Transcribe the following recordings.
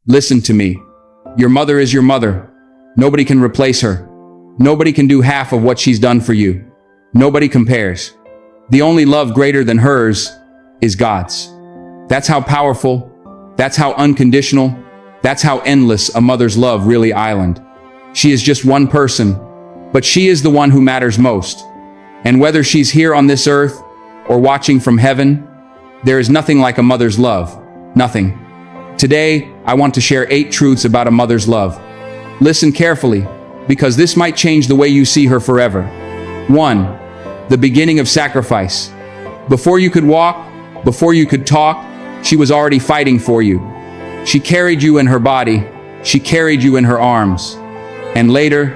Listen to me. Your mother is your mother. Nobody can replace her. Nobody can do half of what she's done for you. Nobody compares. The only love greater than hers is God's. That's how powerful, that's how unconditional, that's how endless a mother's love really island. She is just one person, but she is the one who matters most. And whether she's here on this earth or watching from heaven, there is nothing like a mother's love. Nothing. Today, I want to share 8 truths about a mother's love. Listen carefully, because this might change the way you see her forever. 1. The beginning of sacrifice. Before you could walk, before you could talk, she was already fighting for you. She carried you in her body. She carried you in her arms. And later,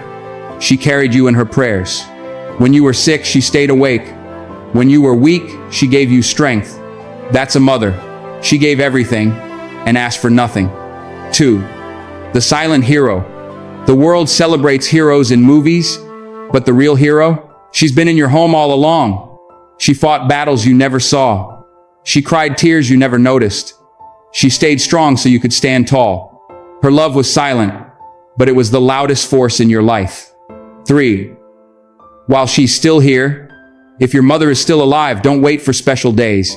she carried you in her prayers. When you were sick, she stayed awake. When you were weak, she gave you strength. That's a mother. She gave everything and asked for nothing. 2. The silent hero. The world celebrates heroes in movies, but the real hero? She's been in your home all along. She fought battles you never saw. She cried tears you never noticed. She stayed strong so you could stand tall. Her love was silent, but it was the loudest force in your life. 3. While she's still here, if your mother is still alive, don't wait for special days.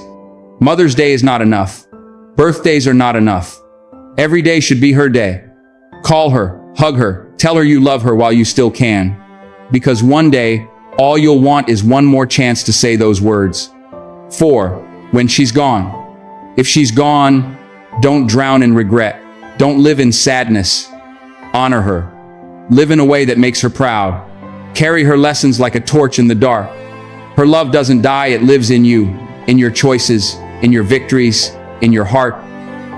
Mother's Day is not enough. Birthdays are not enough. Every day should be her day. Call her, hug her, tell her you love her while you still can. Because one day, all you'll want is one more chance to say those words. 4. When she's gone. If she's gone, don't drown in regret. Don't live in sadness. Honor her. Live in a way that makes her proud. Carry her lessons like a torch in the dark. Her love doesn't die, it lives in you, in your choices, in your victories, in your heart.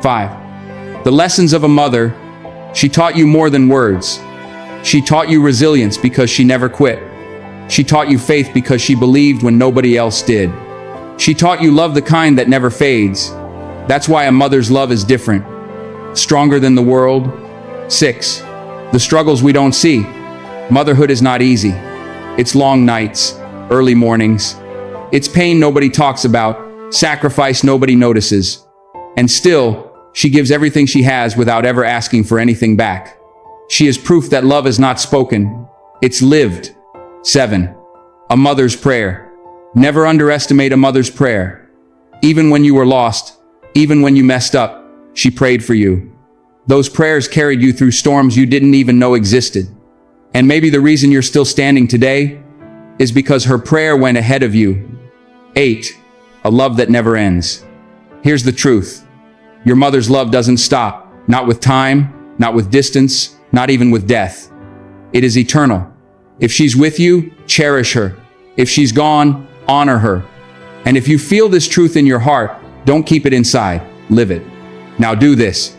5. The lessons of a mother. She taught you more than words. She taught you resilience because she never quit. She taught you faith because she believed when nobody else did. She taught you love, the kind that never fades. That's why a mother's love is different. Stronger than the world. 6. The struggles we don't see. Motherhood is not easy. It's long nights, early mornings. It's pain nobody talks about, sacrifice nobody notices. And still, she gives everything she has without ever asking for anything back. She is proof that love is not spoken, it's lived. 7. A mother's prayer. Never underestimate a mother's prayer. Even when you were lost, even when you messed up, she prayed for you. Those prayers carried you through storms you didn't even know existed. And maybe the reason you're still standing today is because her prayer went ahead of you. 8. A love that never ends. Here's the truth. Your mother's love doesn't stop, not with time, not with distance, not even with death. It is eternal. If she's with you, cherish her. If she's gone, honor her. And if you feel this truth in your heart, don't keep it inside, live it. Now do this.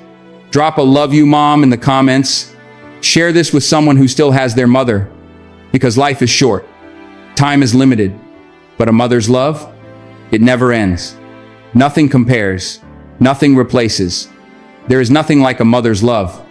Drop a "love you, Mom" in the comments. Share this with someone who still has their mother, because life is short. Time is limited, but a mother's love, it never ends. Nothing compares, nothing replaces. There is nothing like a mother's love.